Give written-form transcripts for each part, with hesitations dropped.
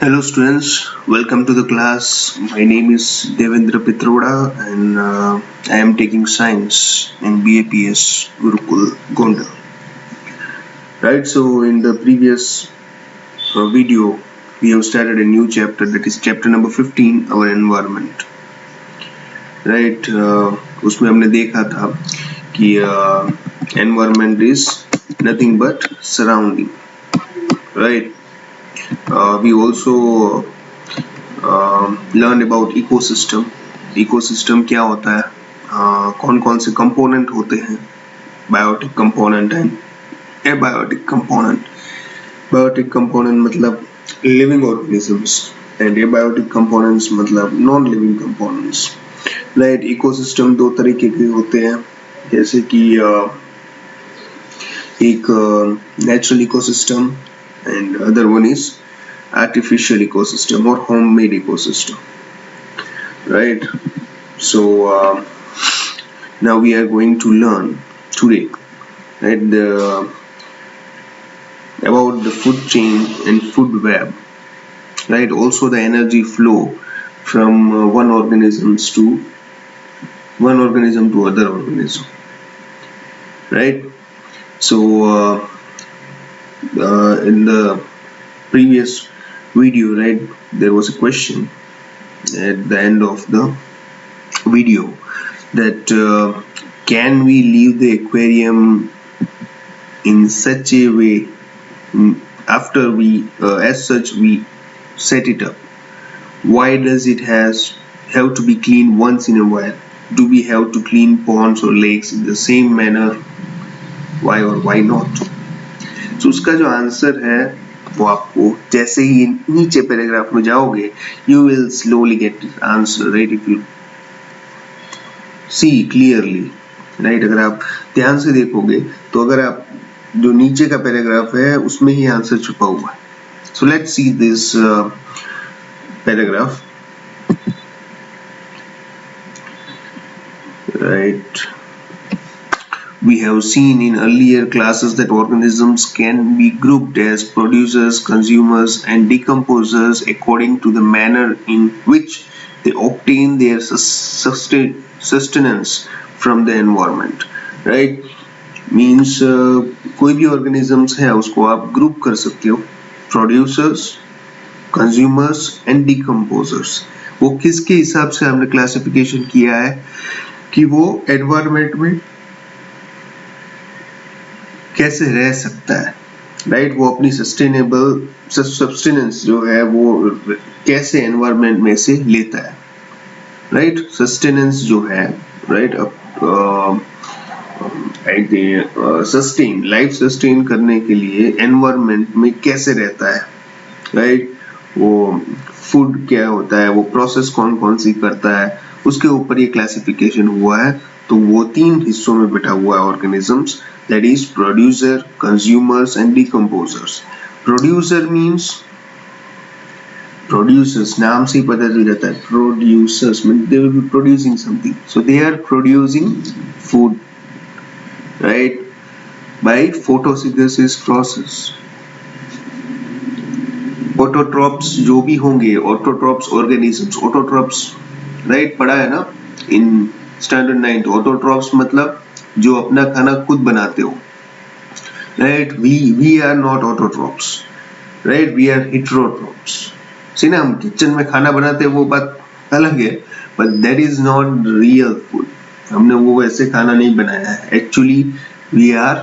Hello students, welcome to the class. My name is Devendra Pitroda and I am taking science in BAPS Gurukul Gonda. Right, so in the previous video we have started a new chapter, that is chapter number 15, our environment. Right, उसमें हमने देखा था कि environment is nothing but surrounding. Right, we also learned about ecosystem. Ecosystem क्या होता है, कौन कौन से कंपोनेंट होते हैं, biotic component and abiotic component. Biotic component मतलब living organisms and abiotic components मतलब non living components. Right, ecosystem दो तरीके के होते हैं, जैसे कि एक natural ecosystem and other one is artificial ecosystem or homemade ecosystem. Right, so now we are going to learn today, right, about the food chain and food web, right, also the energy flow from one organism to other organism. Right, so in the previous video, right, there was a question at the end of the video that can we leave the aquarium in such a way after we as such we set it up? Why does it have to be cleaned once in a while? Do we have to clean ponds or lakes in the same manner? Why or why not? So उसका जो answer है वो आपको जैसे ही नीचे paragraph में जाओगे you will slowly get the answer, right, if you see clearly. right, अगर आप ध्यान से देखोगे तो अगर आप जो नीचे का पैराग्राफ है उसमें ही आंसर छुपा हुआ है. So let's see this paragraph. Right, we have seen in earlier classes that organisms can be grouped as producers, consumers and decomposers according to the manner in which they obtain their sustenance from the environment. Right, means कोई भी organisms है उसको आप group कर सकते हो, producers, consumers and decomposers. वो किसके हिसाब से हमने classification किया है कि वो environment में कैसे रह सकता है. राइट, वो अपनी सस्टेनेंस जो है वो कैसे एनवायरनमेंट में से लेता है. राइट, सस्टेनेंस जो है, राइट, सस्टेन लाइफ सस्टेन करने के लिए एनवायरनमेंट में कैसे रहता है. राइट, वो फूड क्या होता है, वो प्रोसेस कौन कौन सी करता है, उसके ऊपर ये क्लासिफिकेशन हुआ है. तो वो तीन हिस्सों में बैठा हुआ है organisms, that is producer, consumers and decomposers. Producer means producers, नाम से ही पता चल जाता है. Producers means they will be producing something, so they are producing food, right, by photosynthesis process. Autotrophs जो भी होंगे, autotrophs organisms, autotrophs, right, पढ़ा है ना in standard 9. autotrophs मतलब जो अपना खाना खुद बनाते हो. Right, we are not autotrophs, right, we are heterotrophs. सी ना, हम किचन में खाना बनाते हैं वो बात अलग है, but that is not real food. हमने वो वैसे खाना नहीं बनाया है. Actually we are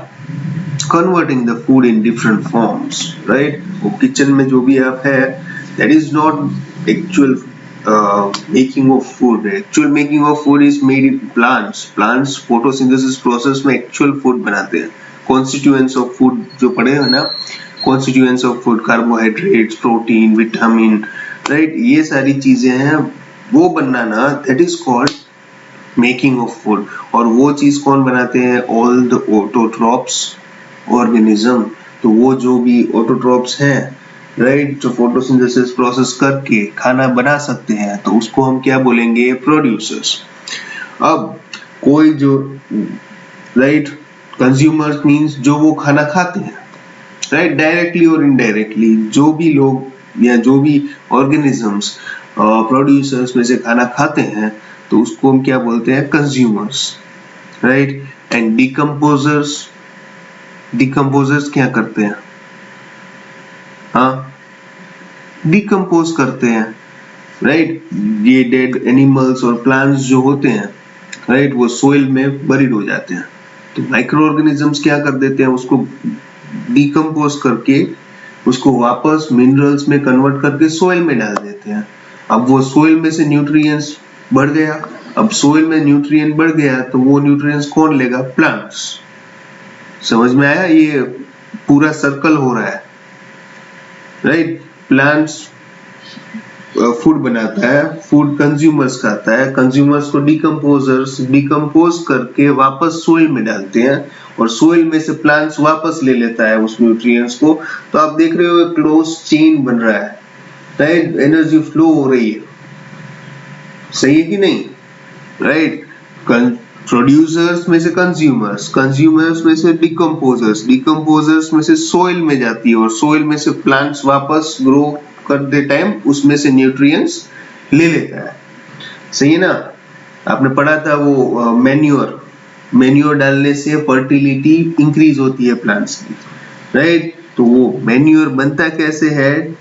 converting the food in different forms. Right, वो किचन में जो भी आप है that is not actual making of food. Actual making of food is made in plants. Plants photosynthesis process में actual food बनाते हैं. Constituents of food जो पढ़े हैं ना, constituents of food, carbohydrates, protein, vitamin, right, ये सारी चीजें हैं, वो बनाना that is called making of food. और वो चीज कौन बनाते हैं? All the autotrophs organism. तो वो जो भी autotrophs हैं, राइट, जो फोटोसिंथेसिस प्रोसेस करके खाना बना सकते हैं, तो उसको हम क्या बोलेंगे? प्रोड्यूसर्स. अब कोई जो, राइट, कंज्यूमर्स मींस जो वो खाना खाते हैं, राइट, डायरेक्टली और इनडायरेक्टली जो भी लोग या जो भी ऑर्गेनिजम्स प्रोड्यूसर्स में से खाना खाते हैं तो उसको हम क्या बोलते हैं, कंज्यूमर्स, राइट। एंड डिकम्पोजर्स क्या करते हैं, हाँ, डिकम्पोज करते हैं, राइट। ये डेड एनिमल्स और प्लांट्स जो होते हैं, राइट, वो सोइल में बरीड हो जाते हैं। तो माइक्रो ऑर्गेनिजम्स क्या कर देते हैं, उसको डिकम्पोज करके उसको वापस मिनरल्स में कन्वर्ट करके सोइल में डाल देते हैं। अब वो सोइल में से न्यूट्रिएंट्स बढ़ गया, अब सोइल में न्यूट्रिएंट बढ़ गया तो वो न्यूट्रिएंट्स कौन लेगा, प्लांट्स। समझ में आया, ये पूरा सर्कल हो रहा है, राइट। प्लांट्स फूड बनाता है, फूड कंज्यूमर्स खाता है, कंज्यूमर्स को डिकम्पोजर्स डिकम्पोज करके वापस सोइल में डालते हैं और सोइल में से प्लांट्स वापस ले लेता है उस न्यूट्रिएंट्स को। तो आप देख रहे हो एक क्लोज चेन बन रहा है, राइट, एनर्जी फ्लो हो रही है, सही है कि नहीं, राइट। प्रोड्यूसर्स में से कंज्यूमर्स, कंज्यूमर्स में से डिकम्पोजर्स, डिकम्पोजर्स में से सोइल में जाती है और सोइल में से प्लांट्स वापस ग्रो करते टाइम उसमें से न्यूट्रिएंट्स ले लेता है, सही है ना। आपने पढ़ा था वो मैन्योर डालने से फर्टिलिटी इंक्रीज होती है प्लांट्स की, राइट। तो वो मैन्योर बनता कैसे है,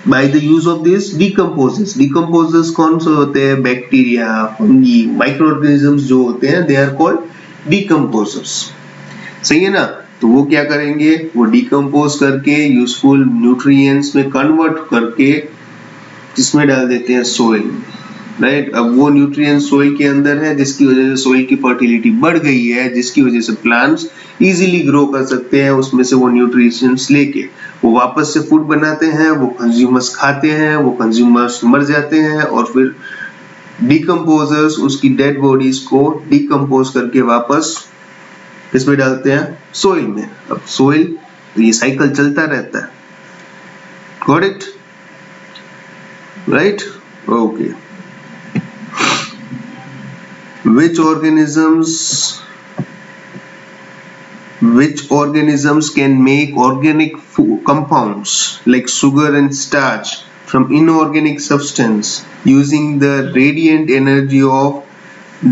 by the use of this decomposers. Decomposers कौन से होते हैं, बैक्टीरिया, फंगी, माइक्रो ऑर्गेनिजम्स जो होते हैं, दे आर कॉल्ड डिकम्पोजर्स, सही है ना। तो वो क्या करेंगे, वो डिकम्पोज करके यूजफुल न्यूट्रिएंट्स में कन्वर्ट करके किसमें डाल देते हैं, सोइल में, राइट। अब वो न्यूट्रिएंट सोइल के अंदर है जिसकी वजह से सोइल की फर्टिलिटी बढ़ गई है, जिसकी वजह से प्लांट्स इजीली ग्रो कर सकते हैं उसमें से वो न्यूट्रिशंस लेके, वो वापस से फूड बनाते हैं, वो कंज्यूमर्स खाते हैं, वो कंज्यूमर्स मर जाते हैं और फिर डिकम्पोजर्स उसकी डेड बॉडीज को डिकम्पोज करके वापस किसमें डालते हैं, सोइल में। अब सोइल, ये साइकिल चलता रहता है, got it, right, okay. Which organisms can make organic compounds like sugar and starch from inorganic substance using the radiant energy of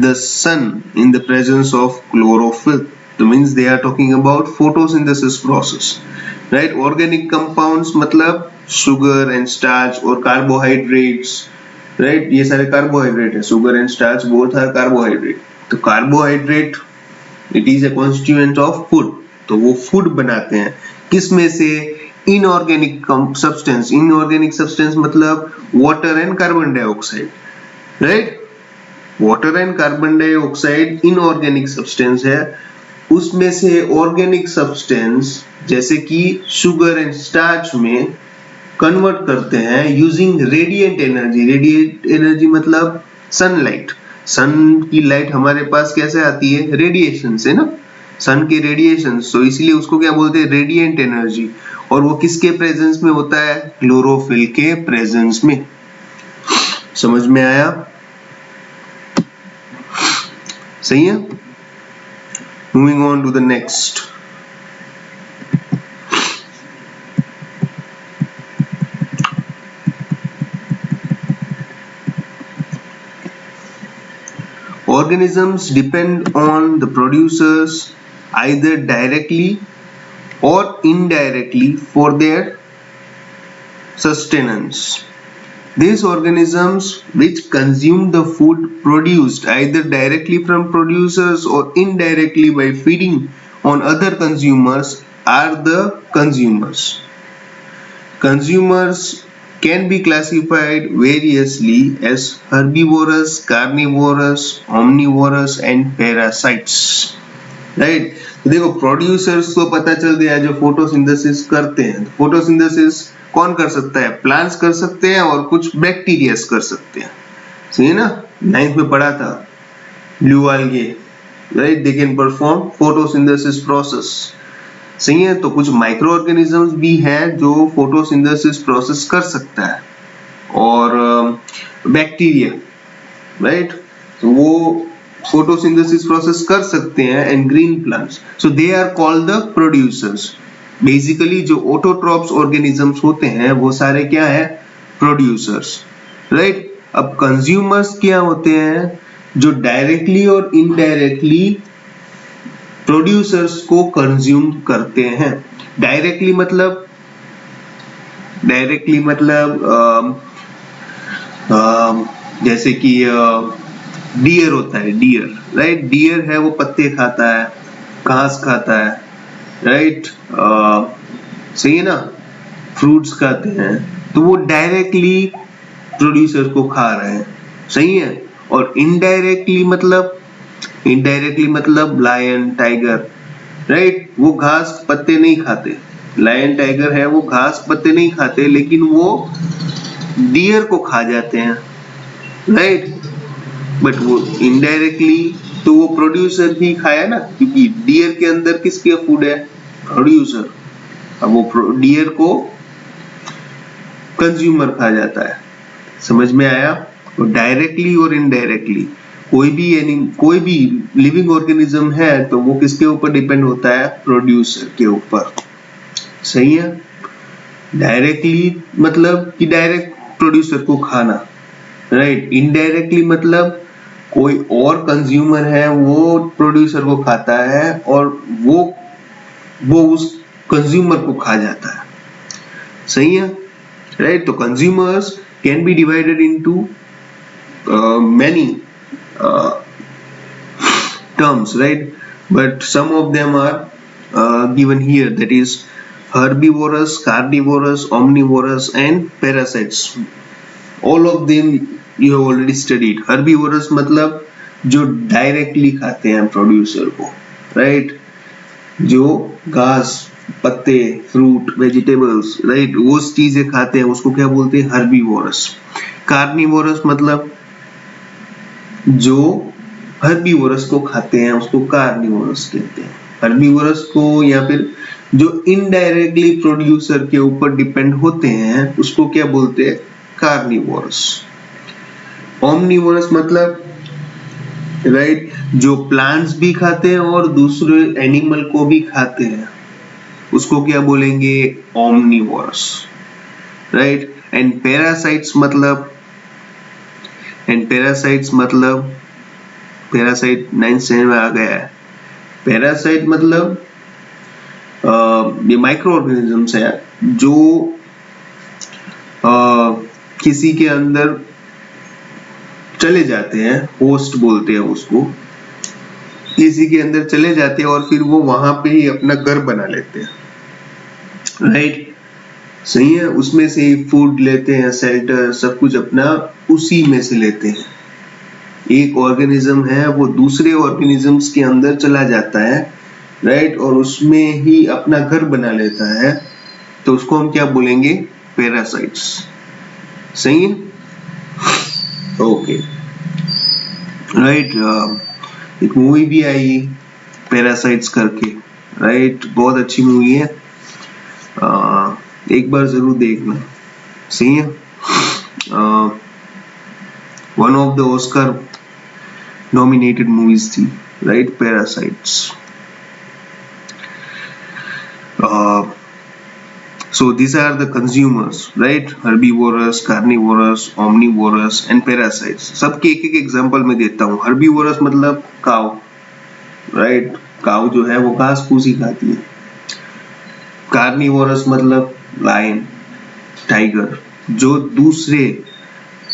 the sun in the presence of chlorophyll? That means they are talking about photosynthesis process, right? Organic compounds मतलब sugar and starch और carbohydrates, right, ये सारे carbohydrate है, sugar and starch both are carbohydrate. तो carbohydrate it is a constituent of food, तो वो food बनाते हैं किसमें से, इनऑर्गेनिक सब्सटेंस। इनऑर्गेनिक सब्सटेंस मतलब water and carbon dioxide, right. Water and carbon dioxide inorganic substance है, उसमें से ऑर्गेनिक सब्सटेंस जैसे कि शुगर एंड स्टार्च में कन्वर्ट करते हैं using radiant energy. Radiant energy मतलब सनलाइट। सन की लाइट हमारे पास कैसे आती है, रेडिएशन से ना, सन के रेडिएशन, तो इसलिए उसको क्या बोलते हैं, रेडिएंट एनर्जी। और वो किसके प्रेजेंस में होता है, क्लोरोफिल के प्रेजेंस में। समझ में आया, सही है। Moving on to the next. Organisms depend on the producers either directly or indirectly for their sustenance. These organisms which consume the food produced either directly from producers or indirectly by feeding on other consumers are the consumers. Consumers can be classified variously as herbivorous, carnivorous, omnivorous and parasites, right? तो देखो producers को पता चल गया जो photosynthesis करते हैं। Photosynthesis कौन कर सकता है, प्लांट्स कर सकते हैं और कुछ बैक्टीरियास कर सकते हैं, सही है ना, 9th में पढ़ा था, blue algae, right, they can perform photosynthesis process, सही है। तो कुछ माइक्रो ऑर्गेनिजम्स भी हैं जो फोटोसिंथेसिस प्रोसेस कर सकता है, और बैक्टीरिया, राइट, तो वो फोटोसिंथेसिस प्रोसेस कर सकते हैं, and green plants, so they are called the producers. Basically जो ऑटोट्रॉप्स ऑर्गेनिजम्स होते हैं वो सारे क्या है, प्रोड्यूसर्स, राइट। अब कंज्यूमर्स क्या होते हैं, जो डायरेक्टली और इनडायरेक्टली प्रोड्यूसर्स को कंज्यूम करते हैं। डायरेक्टली मतलब जैसे कि डियर होता है, डियर, राइट। डियर है वो पत्ते खाता है, घास खाता है, राइट। सही है ना, फ्रूट्स खाते हैं, तो वो डायरेक्टली प्रोड्यूसर को खा रहे हैं, सही है। और इनडायरेक्टली मतलब लायन, टाइगर, राइट, वो घास पत्ते नहीं खाते। लायन टाइगर है वो घास पत्ते नहीं खाते, लेकिन वो डियर को खा जाते हैं, राइट। बट वो इनडायरेक्टली तो वो प्रोड्यूसर ही खाया ना, क्योंकि डियर के अंदर किसके फूड है, प्रोड्यूसर। अब वो डियर को कंज्यूमर खा जाता है, समझ में आया। तो डायरेक्टली और इनडायरेक्टली कोई भी लिविंग ऑर्गेनिज्म है तो वो किसके ऊपर डिपेंड होता है, प्रोड्यूसर के ऊपर, सही है। डायरेक्टली मतलब कि डायरेक्ट प्रोड्यूसर को खाना, राइट। इनडायरेक्टली मतलब कोई और कंज्यूमर है वो प्रोड्यूसर को खाता है और वो उस कंज्यूमर को खा जाता है, सही है, राइट। तो consumers can be divided into many terms, right, but some of them are given here, that is herbivorous, carnivorous, omnivorous and parasites. All of them you have already studied. Herbivorous मतलब जो directly खाते हैं producer को, right, जो घास, पत्ते, fruit, vegetables, right, वो चीजें खाते हैं उसको क्या बोलते हैं, हर्बीवोरस। कार्निवोरस मतलब जो हर्बीवोरस को खाते हैं उसको कार्निवोरस कहते हैं। हर्बीवोरस को या फिर जो इनडायरेक्टली प्रोड्यूसर के ऊपर डिपेंड होते हैं उसको क्या बोलते हैं, कार्निवोरस। ओमनिवोरस मतलब राइट, जो प्लांट्स भी खाते हैं और दूसरे एनिमल को भी खाते हैं उसको क्या बोलेंगे, ओमनिवोरस, राइट। एंड पैरासाइट्स मतलब पैरासाइट 9th स्टैंडर्ड में आ गया है। पैरासाइट मतलब ये माइक्रो ऑर्गेनिजम्स है जो किसी के अंदर चले जाते हैं, होस्ट बोलते हैं उसको, किसी के अंदर चले जाते हैं और फिर वो वहां पे ही अपना घर बना लेते हैं, राइट, सही है। उसमें से ही फूड लेते हैं, शेल्टर, सब कुछ अपना उसी में से लेते हैं। एक ऑर्गेनिज्म है वो दूसरे ऑर्गेनिजम्स के अंदर चला जाता है, राइट, और उसमें ही अपना घर बना लेता है, तो उसको हम क्या बोलेंगे, पैरासाइट्स, सही है, ओके, राइट। एक मूवी भी आई पैरासाइट्स करके, राइट, बहुत अच्छी मूवी है, एक बार जरूर देखना, सही है। One of the Oscar nominated movies थी, right, parasites. So these are the consumers, right? Herbivorous, carnivorous, omnivorous and parasites. सबके एक एक एग्जांपल में देता हूँ। Herbivorous मतलब काऊ, राइट, काऊ जो है वो घास फूस ही खाती है। Carnivorous मतलब लायन, टाइगर, जो दूसरे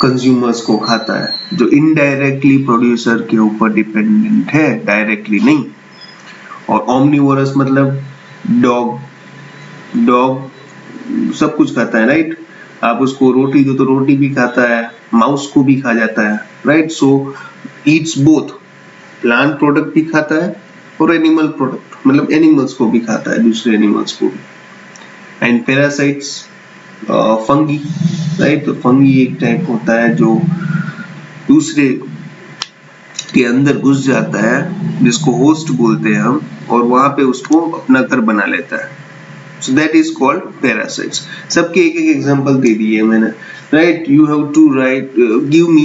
कंज्यूमर्स को खाता है, जो इनडायरेक्टली प्रोड्यूसर के ऊपर डिपेंडेंट है, डायरेक्टली नहीं। और ओमनिवोरस मतलब डॉग सब कुछ खाता है, राइट। आप उसको रोटी दो तो रोटी भी खाता है, माउस को भी खा जाता है, राइट। सो ईट्स बोथ, प्लांट प्रोडक्ट भी खाता है और एनिमल प्रोडक्ट मतलब एनिमल्स को भी खाता है, दूसरे एनिमल्स को भी। एंड पैरासाइट्स फंगी, राइट, तो फंगी एक टाइप होता है जो दूसरे के अंदर घुस जाता है, जिसको होस्ट बोलते हैं हम, और वहां पे उसको अपना घर बना लेता है। So that is called parasites. सबके एक एक एग्जांपल दे दिए मैंने, right? You have to give me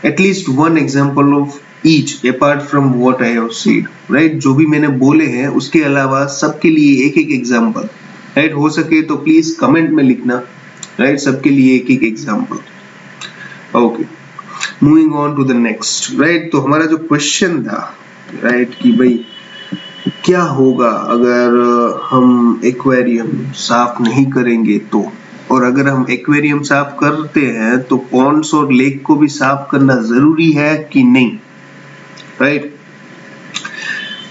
at least one example of each apart from what I have said, right? जो भी मैंने बोले हैं उसके अलावा सबके लिए एक एक एग्जांपल, राइट? हो सके तो प्लीज कमेंट में लिखना, राइट? सबके लिए एक एक example. Okay, moving on to the next, right? तो हमारा जो क्वेश्चन था, राइट, कि भाई क्या होगा अगर हम एक्वेरियम साफ नहीं करेंगे तो, और अगर हम एक्वेरियम साफ करते हैं तो पॉन्ड्स और लेक को भी साफ करना जरूरी है कि नहीं, राइट?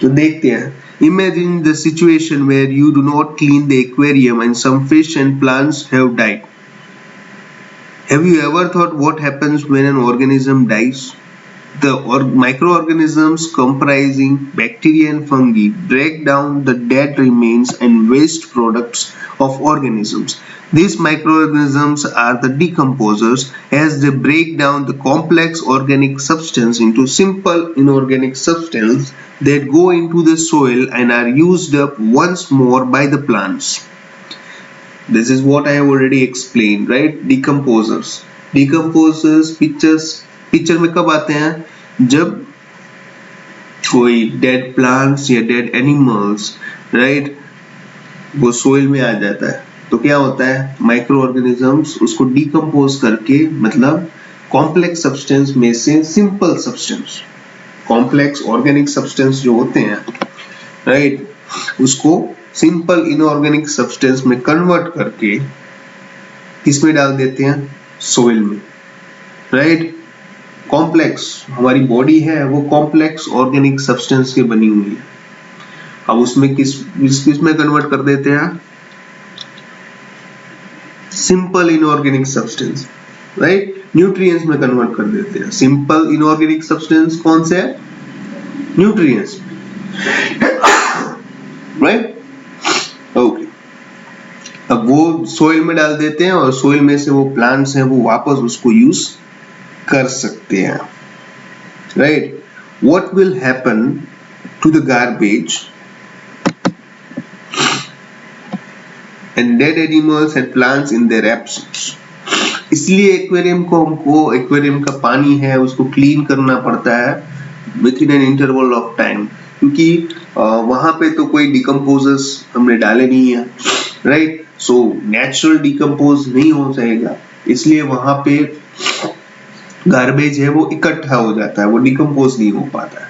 तो देखते हैं। Imagine the situation where you do not clean the aquarium and some fish and plants have died. Have you ever thought what happens when an organism dies? The microorganisms comprising bacteria and fungi break down the dead remains and waste products of organisms. These microorganisms are the decomposers as they break down the complex organic substance into simple inorganic substance that go into the soil and are used up once more by the plants. This is what I have already explained, right? Decomposers. Decomposers picture में कब आते हैं? जब कोई dead plants या dead animals, right, वो soil में आ जाता है तो क्या होता है? माइक्रो ऑर्गेनिजम्स उसको डिकम्पोज करके, मतलब कॉम्प्लेक्स सब्सटेंस में से simple substance, complex organic substance जो होते हैं, राइट, उसको सिंपल इनऑर्गेनिक सब्सटेंस में कन्वर्ट करके किसमें डाल देते हैं? सोइल में, राइट? कॉम्प्लेक्स हमारी बॉडी है वो कॉम्प्लेक्स ऑर्गेनिक सब्सटेंस की बनी हुई है। अब उसमें किस में कन्वर्ट कर देते हैं? Simple inorganic substance, right? Nutrients में कन्वर्ट कर देते हैं। सिंपल इनऑर्गेनिक सब्सटेंस कौन से है? Nutrients, right? ओके, अब वो सोइल में डाल देते हैं और सोइल में से वो प्लांट्स हैं वो वापस उसको यूज कर सकते हैं, right? What will happen to the garbage and dead animals and plants in their absence? इसलिए एक्वेरियम को हमको, एक्वेरियम का पानी है उसको क्लीन करना पड़ता है with in an interval of time, क्योंकि वहां पे तो कोई डिकम्पोजर्स हमने डाले नहीं है, राइट? सो नेचुरल डिकम्पोज नहीं हो जाएगा, इसलिए वहां पे गार्बेज है वो इकट्ठा हो जाता है, वो डिकम्पोज नहीं हो पाता है,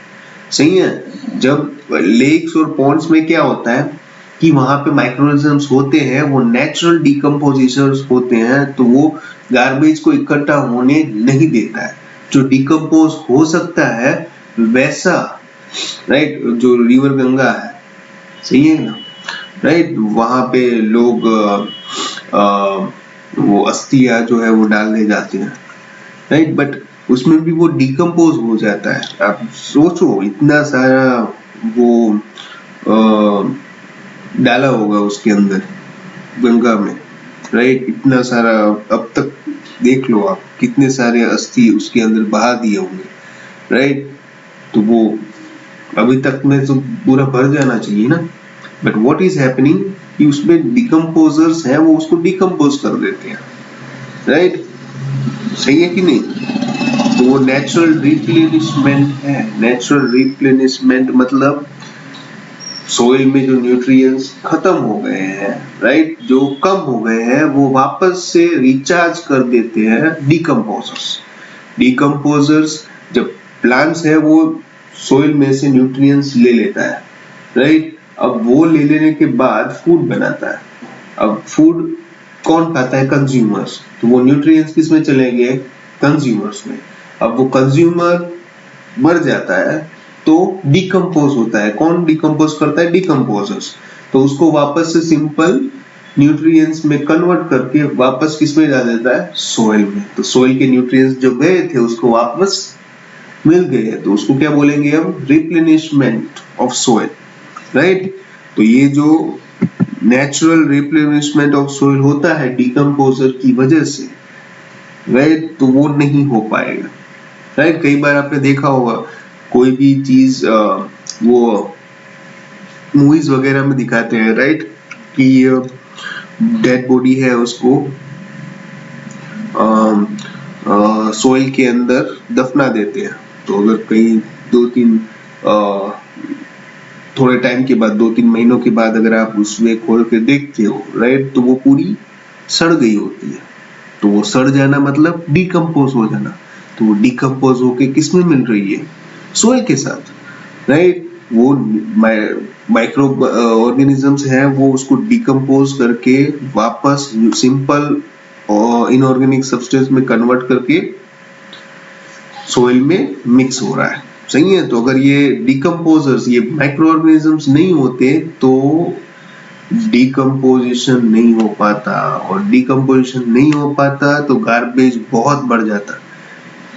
सही है? जब लेक्स और पॉन्ड्स में क्या होता है कि वहां पे माइक्रोऑर्गेनिजम्स होते हैं, वो नेचुरल डिकम्पोजिशर्स होते हैं, तो वो गार्बेज को इकट्ठा होने नहीं देता है। जो डिकम्पोज हो सकता है वैसा, राइट, जो रिवर गंगा है, सही है ना, राइट? वहां पे लोग वो अस्थियां जो है वो डालने जाते हैं, राइट? बट उसमें भी वो डिकम्पोज हो जाता है। आप सोचो इतना सारा वो डाला होगा उसके अंदर गंगा में, राइट? इतना सारा, अब तक देख लो आप कितने सारे अस्थि उसके अंदर बहा दिए होंगे, राइट? तो वो अभी तक में तो पूरा भर जाना चाहिए ना, बट व्हाट इज हैपनिंग कि उसमें डिकम्पोजर्स हैं वो उसको डिकम्पोज कर देते हैं, राइट? सही है कि नहीं? तो वो नेचुरल रिप्लेनिशमेंट है। नेचुरल रिप्लेनिशमेंट मतलब सोइल में जो न्यूट्रिएंट्स खत्म हो गए हैं, राइट, जो कम हो गए हैं, वो वापस से रिचार्ज कर देते हैं डिकम्पोजर्स। डिकम्पोजर्स, जब प्लांट्स है वो सोइल में से न्यूट्रिएंट्स ले लेता है, राइट? अब वो ले लेने के बाद फूड बनाता है। अब फूड कौन खाता है? कंज्यूमर्स। तो वो न्यूट्रिएंट्स किस में चले गए? कंज्यूमर्स में। अब वो कंज्यूमर मर जाता है तो डिकम्पोज होता है। कौन डिकम्पोज करता है? डिकम्पोजर्स। तो उसको वापस से सिंपल न्यूट्रिएंट्स में कन्वर्ट करके वापस किस में डाल देता है? सोइल में। तो सोइल के न्यूट्रिएंट्स जो गए थे उसको वापस मिल गए, तो उसको क्या बोलेंगे हम? Replenishment of soil, right? तो ये जो नेचुरल रिप्लेनिशमेंट ऑफ सोइल होता है डिकम्पोजर की वजह से, राइट, तो वो नहीं हो पाएगा, राइट? कई बार आपने देखा होगा कोई भी चीज वो मूवीज वगैरह में दिखाते हैं, राइट, कि डेड बॉडी है उसको सोइल के अंदर दफना देते हैं, तो अगर कहीं 2-3 थोड़े टाइम के बाद 2-3 महीनों के बाद अगर आप उसमें खोल के देखते हो, राइट, तो वो पूरी सड़ गई होती है। तो वो सड़ जाना मतलब डिकम्पोज हो जाना। तो वो डिकम्पोज होके किसमें मिल रही है? सोइल के साथ, राइट। वो माइक्रो ऑर्गेनिजम्स है, वो उसको डिकम्पोज करके वापस सिंपल इनऑर्गेनिक सब्सटेंस में कन्वर्ट करके सोइल में मिक्स हो रहा है। सही है। तो अगर ये डिकम्पोजर्स, ये माइक्रो ऑर्गेनिजम्स नहीं होते तो डिकम्पोजिशन नहीं हो पाता, और डिकम्पोजिशन नहीं हो पाता तो गार्बेज बहुत बढ़ जाता।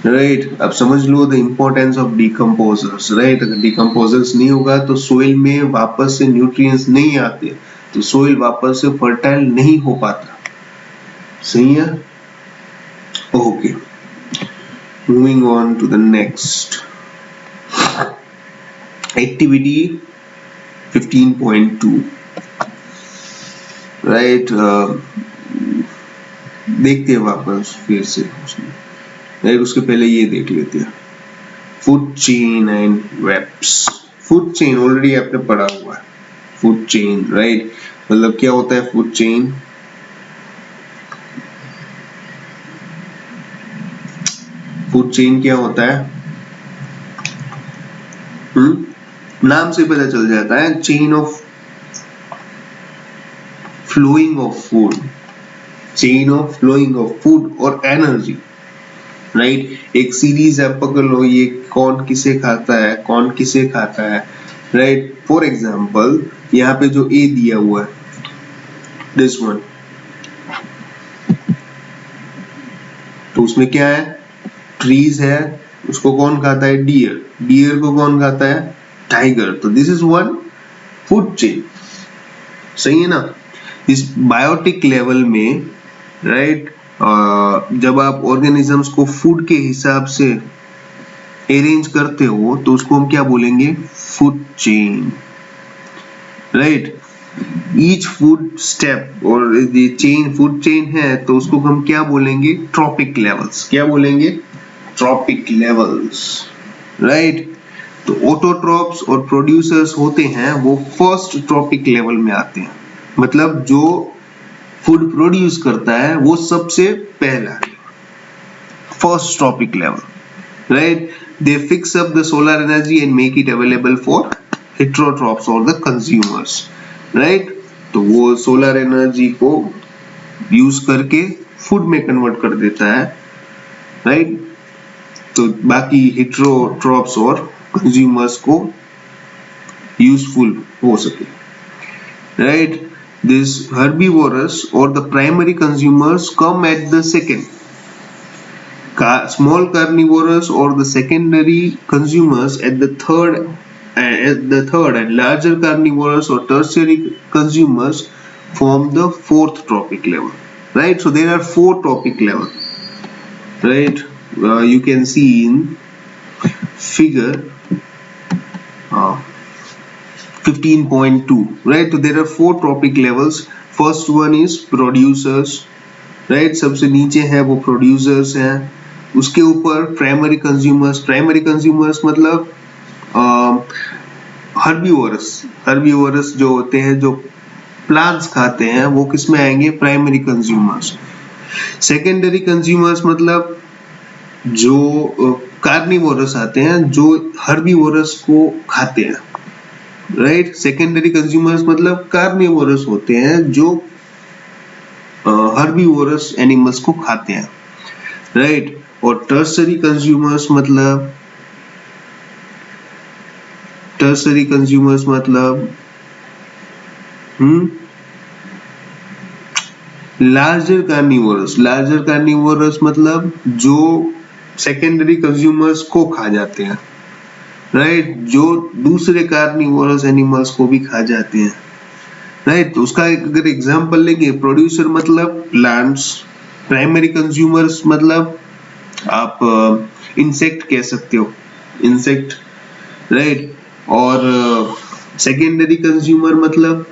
राइट, अब समझ लो the importance of decomposers. Right, अगर डिकम्पोजर्स नहीं होगा तो सोइल में वापस से न्यूट्रिएंट्स नहीं आते, तो सोइल वापस से फर्टाइल नहीं हो पाता। सही है। Okay, moving on to the next activity 15.2। Right, देखते हैं वापस फिर से उसमें। राइट, उसके पहले ये देख लेते हैं food chain and webs. Food chain already आपने पढ़ा हुआ है। फूड चेन, राइट, मतलब क्या होता है फूड चेन? फूड चेन क्या होता है? नाम से पता चल जाता है, chain of flowing of food, chain of flowing of food और एनर्जी। राइट, एक सीरीज आप पकड़ लो, ये कौन किसे खाता है, कौन किसे खाता है। राइट, फॉर एग्जाम्पल यहाँ पे जो ए दिया हुआ है, दिस वन, तो उसमें क्या है? ट्रीज है, उसको कौन खाता है? डियर। डियर को कौन खाता है? टाइगर। तो this is one food chain. सही है ना। इस बायोटिक लेवल में, राइट, जब आप ऑर्गेनिजम्स को फूड के हिसाब से अरेंज करते हो तो उसको हम क्या बोलेंगे? Food chain. Right, each food step और ये चेन फूड चेन है तो उसको हम क्या बोलेंगे? Trophic levels. क्या बोलेंगे? Trophic levels. राइट, तो ऑटोट्रॉप्स और प्रोड्यूसर्स होते हैं वो फर्स्ट ट्रॉपिक लेवल में आते हैं, मतलब जो फूड प्रोड्यूस करता है वो सबसे पहला, first trophic level. Right, they fix up the solar energy and make it available for heterotrophs और द कंज्यूमर्स। राइट, तो वो सोलर एनर्जी को यूज करके फूड में कन्वर्ट कर देता है। राइट, तो बाकी हेट्रोट्रॉप्स और कंज्यूमर्स को यूजफुल हो सके। Right, this herbivorous or the primary consumers come at the second. Small carnivorous or the secondary consumers at the third, and larger carnivorous or tertiary consumers form the fourth tropic level. Right, so there are 4 tropic levels. Right, you can see in figure 15.2. right, so there are 4 tropic levels. First one is producers. right, सबसे नीचे है वो producers हैं, उसके ऊपर primary consumers. Primary consumers मतलब herbivorous जो होते हैं, जो प्लांट्स खाते हैं, वो किस में आएंगे? Primary consumers. सेकेंडरी कंज्यूमर्स मतलब जो कार्निवोरस आते हैं, जो हर्बीवोरस को खाते हैं। राइट, सेकेंडरी कंज्यूमर्स मतलब कार्निवोरस होते हैं जो हर्बीवोरस एनिमल्स को खाते हैं। राइट, और टर्सरी कंज्यूमर्स मतलब लार्जर कार्निवोरस मतलब जो सेकेंडरी कंज्यूमर्स को खा जाते हैं। राइट, जो दूसरे कार्निवोरस एनिमल्स को भी खा जाते हैं। राइट, तो उसका अगर एग्जांपल लेंगे, प्रोड्यूसर मतलब प्लांट्स, प्राइमरी कंज्यूमर्स मतलब आप इंसेक्ट कह सकते हो, इंसेक्ट। राइट, और सेकेंडरी कंज्यूमर मतलब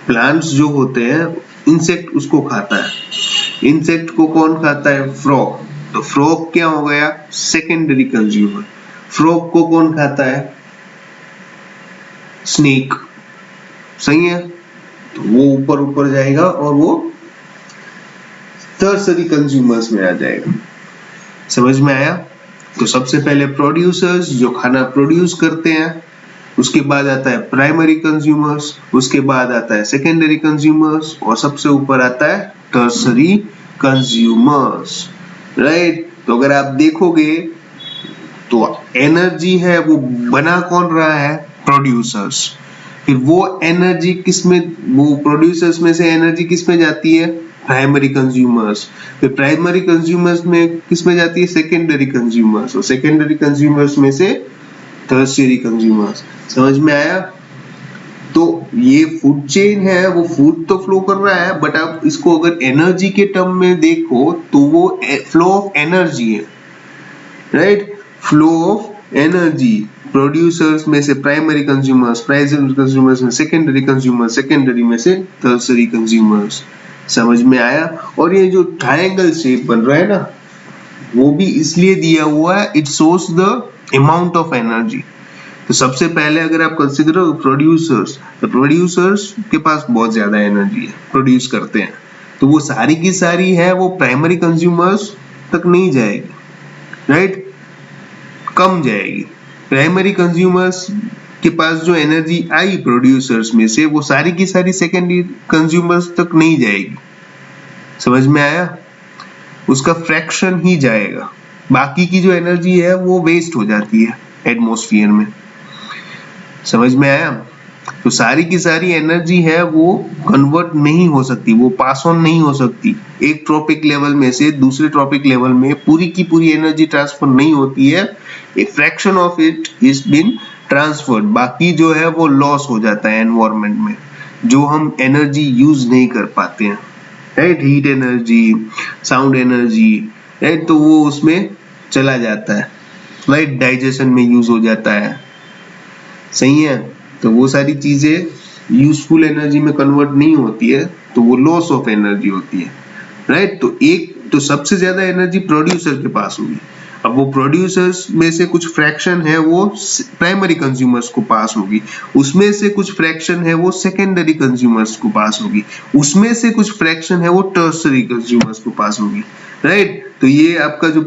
प्लांट्स जो होते हैं, इंसेक्ट उसको खाता है। इंसेक्ट को कौन खाता है? फ्रॉग। तो फ्रॉग क्या हो गया? Secondary consumer. फ्रॉग को कौन खाता है? स्नेक, सही है। तो वो ऊपर ऊपर जाएगा और वो टर्सरी कंज्यूमर्स में आ जाएगा। समझ में आया? तो सबसे पहले प्रोड्यूसर्स जो खाना प्रोड्यूस करते हैं, उसके बाद आता है प्राइमरी कंज्यूमर्स, उसके बाद आता है सेकेंडरी कंज्यूमर्स और सबसे ऊपर आता है टर्सरी कंज्यूमर्स, राइट। तो अगर आप देखोगे तो एनर्जी है वो बना कौन रहा है? प्रोड्यूसर्स। फिर वो एनर्जी किसमें, वो प्रोड्यूसर्स में से एनर्जी किसमें जाती है? Primary consumers. फिर प्राइमरी कंज्यूमर्स में किसमें जाती है? Secondary consumers. और सेकेंडरी कंज्यूमर्स में से टर्शियरी कंज्यूमर्स। समझ में आया? तो ये फूड चेन है, वो फूड तो फ्लो कर रहा है, बट आप इसको अगर एनर्जी के टर्म में देखो तो वो फ्लो ऑफ एनर्जी है, right. Flow of energy, producers में से प्राइमरी कंज्यूमर्स, प्राइमरी कंज्यूमर्स में सेकेंडरी कंज्यूमर्स, सेकेंडरी में से टर्शियरी कंज्यूमर्स। समझ में आया? और ये जो ट्रायंगल शेप बन रहा है ना, वो भी इसलिए दिया हुआ है, it shows the amount of energy. तो सबसे पहले अगर आप कंसीडर करो प्रोड्यूसर्स, तो प्रोड्यूसर्स के पास बहुत ज्यादा एनर्जी है, प्रोड्यूस करते हैं, तो वो सारी की सारी है वो प्राइमरी कंज्यूमर्स तक नहीं जाएगी, राइट, कम जाएगी। प्राइमरी कंज्यूमर्स के पास जो एनर्जी आई प्रोड्यूसर्स में से, वो सारी की सारी सेकेंडरी कंज्यूमर्स तक नहीं जाएगी। समझ में आया? उसका फ्रैक्शन ही जाएगा, बाकी की जो एनर्जी है वो वेस्ट हो जाती है एटमॉस्फेयर में। समझ में आया? तो सारी की सारी एनर्जी है वो कन्वर्ट नहीं हो सकती, वो पास ऑन नहीं हो सकती। एक ट्रॉपिक लेवल में से दूसरे ट्रॉपिक लेवल में पूरी की पूरी एनर्जी ट्रांसफर नहीं होती है, a fraction of it is been transferred, बाकी जो है वो लॉस हो जाता है एनवायरनमेंट में, जो हम एनर्जी यूज नहीं कर पाते हैं, right. Heat energy, sound energy, right, तो वो उसमें चला जाता है, राइट, डाइजेशन में यूज हो जाता है, सही है। तो वो सारी चीजें यूजफुल एनर्जी में कन्वर्ट नहीं होती है, तो वो लॉस ऑफ एनर्जी होती है, राइट। तो सबसे ज्यादा एनर्जी प्रोड्यूसर के पास होगी। अब वो प्रोड्यूसर्स में से कुछ फ्रैक्शन है वो प्राइमरी कंज्यूमर्स को पास होगी, उसमें से कुछ फ्रैक्शन है वो सेकेंडरी कंज्यूमर्स को पास होगी, उसमें से कुछ फ्रैक्शन है वो टर्शियरी कंज्यूमर्स को पास होगी, राइट। तो ये आपका जो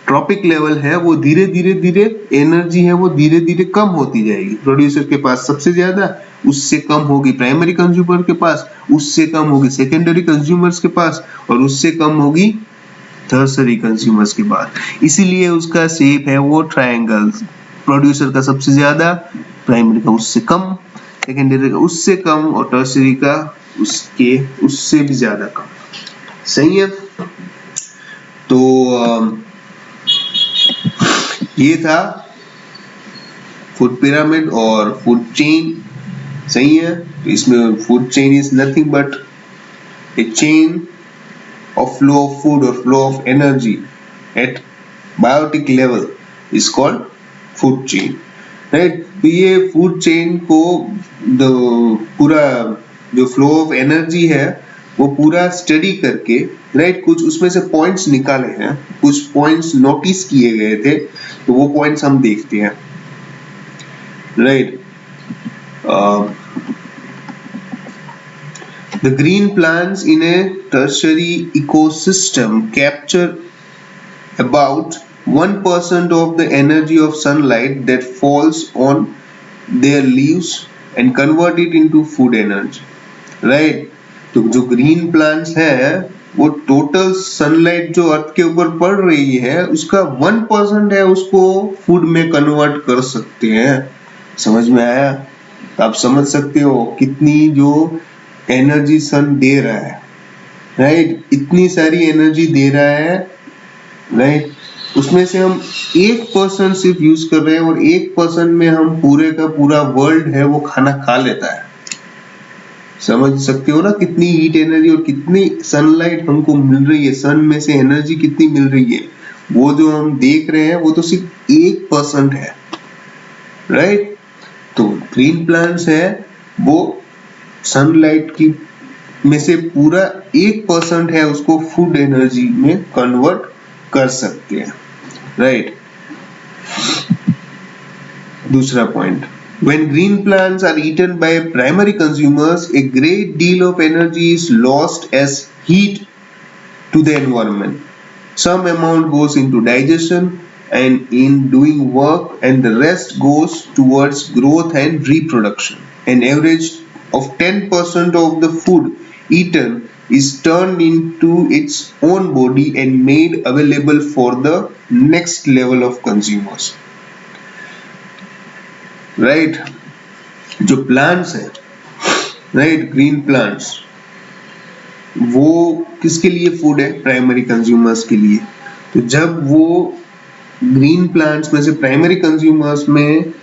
ट्रॉपिक लेवल है वो धीरे धीरे एनर्जी है वो धीरे धीरे कम होती जाएगी। प्रोड्यूसर के पास सबसे ज्यादा, उससे कम होगी प्राइमरी कंज्यूमर के पास, उससे कम होगी सेकेंडरी कंज्यूमर्स के पास, और उससे कम होगी टर्शियरी कंज्यूमर्स के पास। इसीलिए उसका शेप है वो ट्रायंगल, प्रोड्यूसर का सबसे ज्यादा, प्राइमरी का उससे कम, सेकेंडरी का उससे कम, और टर्शियरी का उससे भी ज्यादा कम, सही है। तो ये था फूड पिरामिड और फूड चेन, सही है। तो इसमें food chain is nothing but A chain of flow of food or flow of energy at biotic level is called food chain, right। तो ये food chain को पूरा जो flow of energy है वो पूरा स्टडी करके, राइट, कुछ उसमें से पॉइंट्स निकाले हैं, कुछ पॉइंट्स नोटिस किए गए थे, तो वो पॉइंट्स हम देखते हैं, right. The green plants in a tertiary ecosystem capture about 1% of the energy of sunlight that falls on their leaves and convert it into food energy, right। तो जो ग्रीन प्लांट्स है वो टोटल सनलाइट जो अर्थ के ऊपर पड़ रही है उसका 1% है, उसको फूड में कन्वर्ट कर सकते हैं। समझ में आया? आप समझ सकते हो कितनी जो एनर्जी सन दे रहा है, राइट, इतनी सारी एनर्जी दे रहा है, राइट। उसमें से हम 1% सिर्फ यूज कर रहे हैं, और 1% में हम पूरे का पूरा वर्ल्ड है वो खाना खा लेता है। समझ सकते हो ना कितनी हीट एनर्जी और कितनी सनलाइट हमको मिल रही है, सन में से एनर्जी कितनी मिल रही है। वो जो हम देख रहे हैं वो तो सिर्फ 1% है, राइट। तो ग्रीन प्लांट्स है वो सनलाइट की में से पूरा 1% है उसको फूड एनर्जी में कन्वर्ट कर सकते हैं, राइट। दूसरा point, when green plants are eaten by primary consumers, a great deal of energy is lost as heat to the environment. Some amount goes into digestion and in doing work, and the rest goes towards growth and reproduction. An average of 10% of the food eaten is turned into its own body and made available for the next level of consumers. Right? जो plants है, right, green plants, वो किसके लिए food है? Primary consumers के लिए। तो जब वो ग्रीन प्लांट्स में से प्राइमरी कंज्यूमर्स में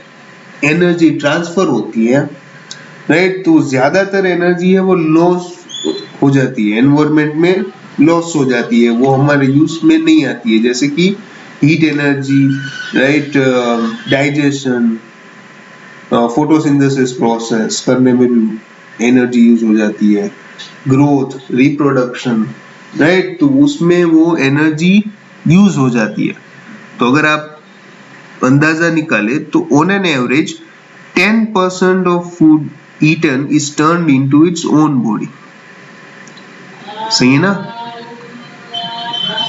एनर्जी ट्रांसफर होती है, राइट, तो ज्यादातर एनर्जी है वो लॉस हो जाती है, एनवायरमेंट में लॉस हो जाती है, वो हमारे यूज में नहीं आती है, जैसे कि heat energy, right, digestion, photosynthesis process करने में भी एनर्जी यूज हो जाती है, ग्रोथ, रिप्रोडक्शन, राइट, तो उसमें वो एनर्जी यूज हो जाती है। तो अगर आप अंदाजा निकाले तो on an average 10% of food eaten is turned into its own body. सही है ना,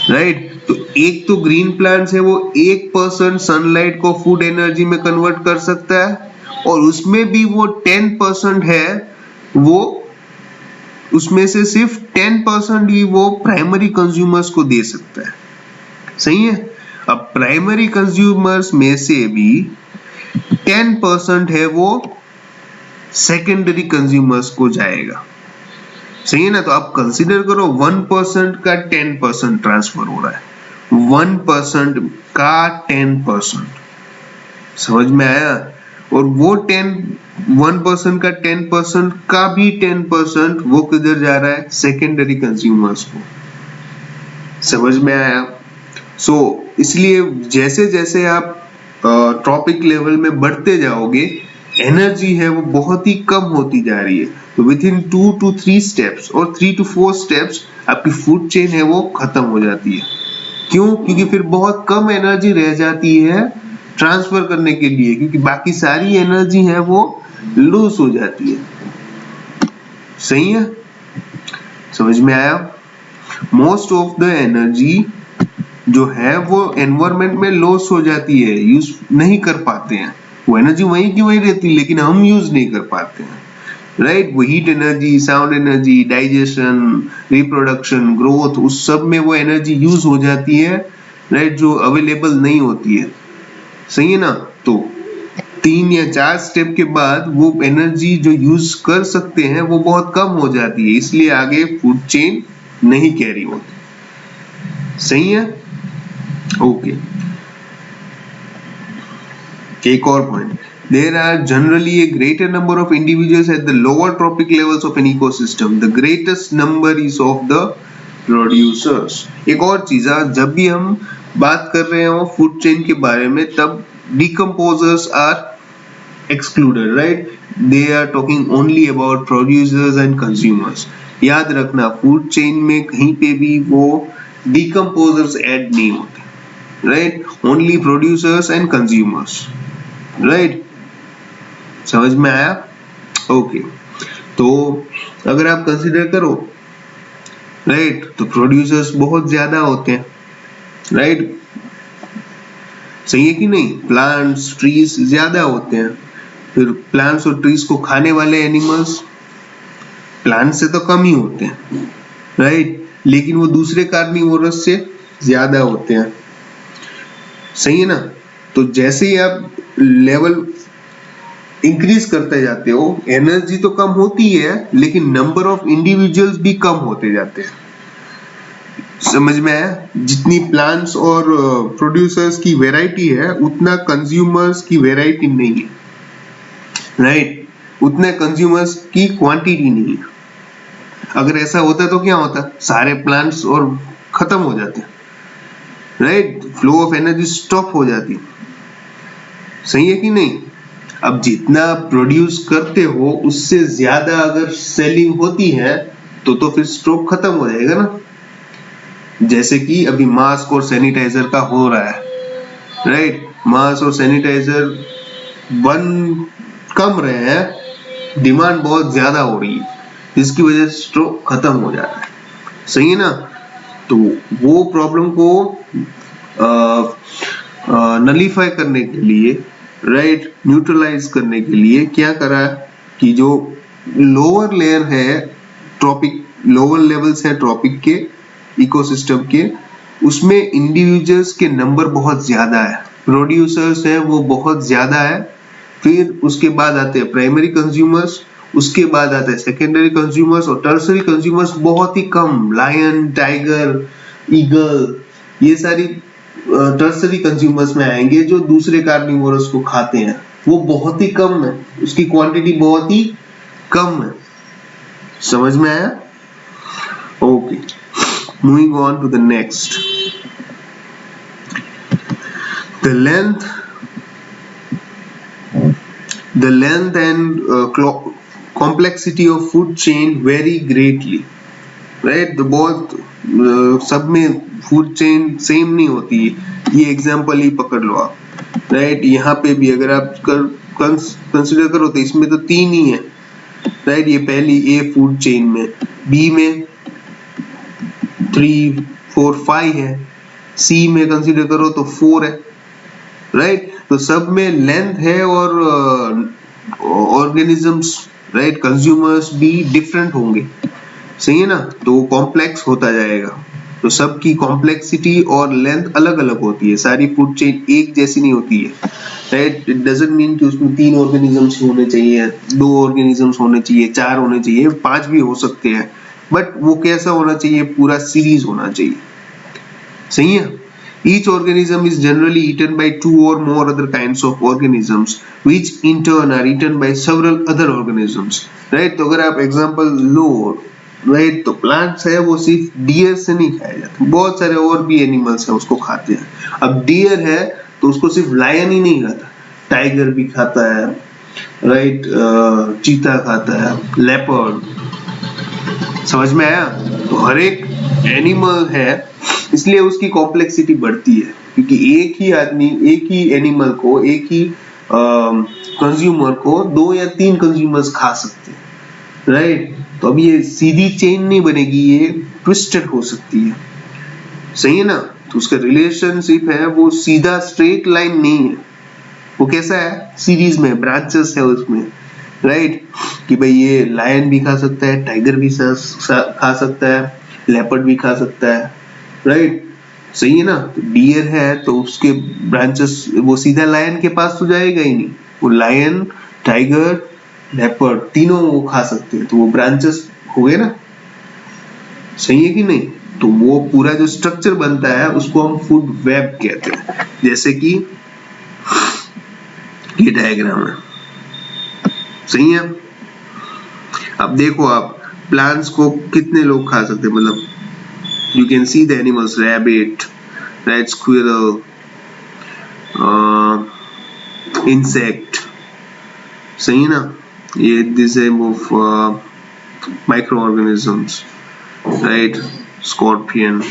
राइट? तो एक तो ग्रीन प्लांट्स है वो 1% सनलाइट को फूड एनर्जी में कन्वर्ट कर सकता है, और उसमें भी वो 10% है, वो उसमें से सिर्फ 10% ही वो प्राइमरी कंज्यूमर्स को दे सकता है। सही है? अब प्राइमरी कंज्यूमर्स में से भी 10% है वो सेकेंडरी कंज्यूमर्स को जाएगा। सही है ना? तो आप कंसीडर करो 1% का 10% ट्रांसफर हो रहा है, 1% का 10%। समझ में आया? और वो 1% का 10% का भी 10% वो किधर जा रहा है? सेकेंडरी कंज्यूमर्स को। समझ में आया? सो इसलिए जैसे जैसे आप ट्रॉपिक लेवल में बढ़ते जाओगे, एनर्जी है वो बहुत ही कम होती जा रही है। तो विद इन 2 to 3 स्टेप्स और 3 to 4 स्टेप्स आपकी फूड चेन है वो खत्म हो जाती है। क्यों? क्योंकि फिर बहुत कम एनर्जी रह जाती है ट्रांसफर करने के लिए, क्योंकि बाकी सारी एनर्जी है वो लूज हो जाती है। सही है? समझ में आया? मोस्ट ऑफ द एनर्जी जो है वो एनवायरमेंट में लॉस हो जाती है, यूज नहीं कर पाते हैं। वो एनर्जी वहीं की वहीं रहती है, लेकिन हम यूज नहीं कर पाते हैं, राइट? वो heat energy, sound energy, digestion, reproduction, growth, उस सब में वो एनर्जी यूज हो जाती है, राइट, जो अवेलेबल नहीं होती है। सही है ना? तो 3 या 4 स्टेप के बाद वो एनर्जी जो यूज कर सकते हैं वो बहुत कम हो जाती है, इसलिए आगे फूड चेन नहीं कैरी होती। सही है? ओके। एक और point, there are generally a greater number of individuals at the lower trophic levels of an ecosystem. The greatest number is of the producers. एक और चीज, जब भी हम बात कर रहे हो फूड चेन के बारे में, तब decomposers are excluded, right? They are talking only about producers and consumers. याद रखना, फूड चेन में कहीं पे भी वो decomposers ऐड नहीं होते, right? Only producers and consumers, right? समझ में आया? ओके। तो अगर आप कंसीडर करो, राइट, तो प्रोड्यूसर्स बहुत ज्यादा होते हैं, राइट? सही है कि नहीं? प्लांट्स, ट्रीज ज्यादा होते हैं, फिर प्लांट्स और ट्रीज को खाने वाले एनिमल्स प्लांट से तो कम ही होते हैं, राइट, लेकिन वो दूसरे कार्निवोरस से ज्यादा होते हैं। सही है ना? तो जैसे ही आप लेवल इंक्रीज करते जाते हो, एनर्जी तो कम होती है, लेकिन नंबर ऑफ इंडिविजुअल्स भी कम होते जाते हैं। समझ में आया? जितनी प्लांट्स और प्रोड्यूसर्स की वैरायटी है, उतना कंज्यूमर्स की वैरायटी नहीं है, राइट? उतने कंज्यूमर्स की क्वांटिटी नहीं है। अगर ऐसा होता तो क्या होता? सारे प्लांट्स और खत्म हो जाते, right? Flow of energy stop हो जाती। सही है कि नहीं? अब जितना प्रोड्यूस करते हो उससे ज्यादा अगर सेलिंग होती है तो फिर स्टॉक खत्म हो जाएगा ना। जैसे कि अभी मास्क और सैनिटाइजर का हो रहा है, राइट? मास्क और सैनिटाइजर बन कम रहे हैं, डिमांड बहुत ज्यादा हो रही है, जिसकी वजह से स्टॉक खत्म हो जा रहा है। सही है ना? तो वो प्रॉब्लम को नलीफाई करने के लिए, राइट, न्यूट्रलाइज करने के लिए क्या करा कि जो लोअर लेयर है ट्रॉपिक, लोअर लेवल्स है ट्रॉपिक के इकोसिस्टम के, उसमें इंडिविजुअल्स के नंबर बहुत ज्यादा है, प्रोड्यूसर्स है वो बहुत ज्यादा है। फिर उसके बाद आते हैं प्राइमरी कंज्यूमर्स, उसके बाद आते हैं सेकेंडरी कंज्यूमर्स, और टर्सरी कंज्यूमर्स बहुत ही कम, लायन, टाइगर, ईगल, ये सारी टर्सरी कंज्यूमर्स में आएंगे जो दूसरे कार्निवोरस को खाते हैं। वो बहुत ही कम है, उसकी क्वांटिटी बहुत ही कम है। समझ में आया? Okay, moving on to the next. The length and complexity of food chain vary greatly, right? तो बहुत सब में फूड चेन सेम नहीं होती है। ये एग्जांपल ही पकड़ लो आप, राइट? यहाँ पे भी अगर आप कंसिडर करो तो इसमें तो 3 ही है, राइट? ये पहली ए फूड चेन में, बी में 3, 4, 5 है, सी में कंसिडर करो तो 4 है, राइट? तो सब में लेंथ है और ऑर्गेनिजम्स, राइट, कंज्यूमर्स भी डिफरेंट होंगे। सही है ना? तो वो कॉम्प्लेक्स होता जाएगा। तो सबकी कॉम्प्लेक्सिटी और लेंथ अलग अलग होती है, सारी फूड चेन एक जैसी नहीं होती है, राइट? इट डजंट मीन कि उसमें 3 ऑर्गेनिजम्स होने चाहिए, 2 ऑर्गेनिजम्स होने चाहिए, 4 होने चाहिए, 5 भी हो सकते हैं, बट वो कैसा होना चाहिए? पूरा सीरीज होना चाहिए। सही है? Each organism is generally eaten by 2 or more other kinds of organisms, which in turn are eaten by several other organisms, right? तो अगर आप एग्जांपल लो, राइट, तो प्लांट्स है वो सिर्फ डियर से नहीं खाया जाता, बहुत सारे और भी एनिमल्स है उसको खाते हैं। अब डियर है तो उसको सिर्फ लायन ही नहीं खाता, टाइगर भी खाता है, राइट, चीता खाता है, लेपर्ड। समझ में आया? तो हर एक एनिमल है, इसलिए उसकी कॉम्प्लेक्सिटी बढ़ती है, क्योंकि एक ही आदमी, एक ही एनिमल को, एक ही कंज्यूमर को 2 या 3 कंज्यूमर्स खा सकते हैं, राइट? तो अब ये सीधी चेन नहीं बनेगी, ये ट्विस्टेड हो सकती है। सही है ना? तो उसका रिलेशनशिप है वो सीधा स्ट्रेट लाइन नहीं है, वो कैसा है? सीरीज में ब्रांचेस है उसमें, राइट? कि भाई ये लायन भी खा सकता है, टाइगर भी खा सकता है, लेपर्ड भी खा सकता है, राइट? सही है ना? तो डियर है तो उसके ब्रांचेस वो सीधा लायन के पास तो जाएगा ही नहीं, वो लायन, टाइगर, लेपर्ड तीनों वो खा सकते हैं, तो वो ब्रांचेस हो गए ना। सही है कि नहीं? तो वो पूरा जो स्ट्रक्चर बनता है उसको हम फूड वेब कहते हैं, जैसे कि ये डायग्राम है। सही है? अब देखो आप प्लांट्स को कितने लोग खा सकते हैं, मतलब you can see the animals, rabbit, red squirrel, insect. सही है ना? ये this type of microorganisms, right? Scorpion.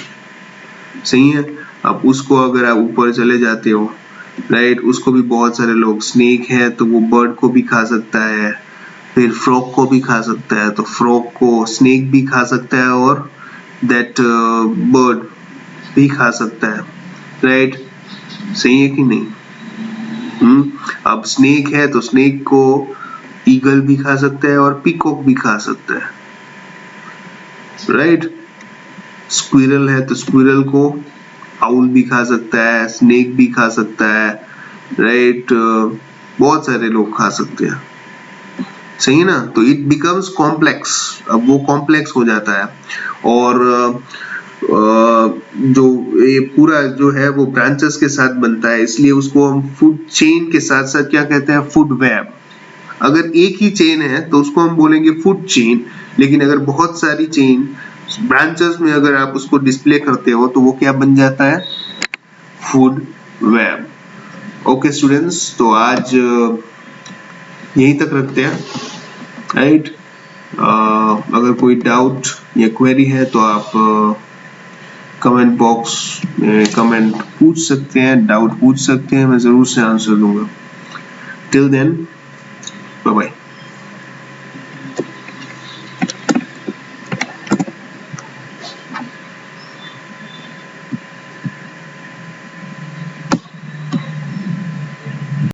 सही है? अब उसको अगर आप ऊपर चले जाते हो, राइट, उसको भी बहुत सारे लोग, स्नेक है तो वो बर्ड को भी खा सकता है, फिर फ्रॉग को भी खा सकता है, तो फ्रॉग को स्नेक भी खा सकता है और दैट बर्ड भी खा सकता है, राइट? सही है कि नहीं? अब स्नेक है तो स्नेक को ईगल भी खा सकता है और पीकॉक भी खा सकता है, राइट? स्क्विरल है तो स्क्विरल को आउल भी खा सकता है, स्नेक भी खा सकता है, राइट? बहुत सारे लोग खा सकते हैं। सही है ना? तो इट बिकम्स कॉम्प्लेक्स, अब वो कॉम्प्लेक्स हो जाता है, और जो ये पूरा जो है वो ब्रांचेस के साथ बनता है, इसलिए उसको हम फूड चेन के साथ साथ क्या कहते हैं? Food web. अगर एक ही चेन है तो उसको हम बोलेंगे फूड चेन, लेकिन अगर बहुत सारी चेन ब्रांचेस में अगर आप उसको डिस्प्ले करते हो तो वो क्या बन जाता है? Food web. ओके स्टूडेंट्स, तो आज यहीं तक रखते हैं, राइट? अगर कोई डाउट या क्वेरी है तो आप कमेंट बॉक्स में कमेंट पूछ सकते हैं, डाउट पूछ सकते हैं, मैं जरूर से आंसर दूंगा। Till then, bye bye.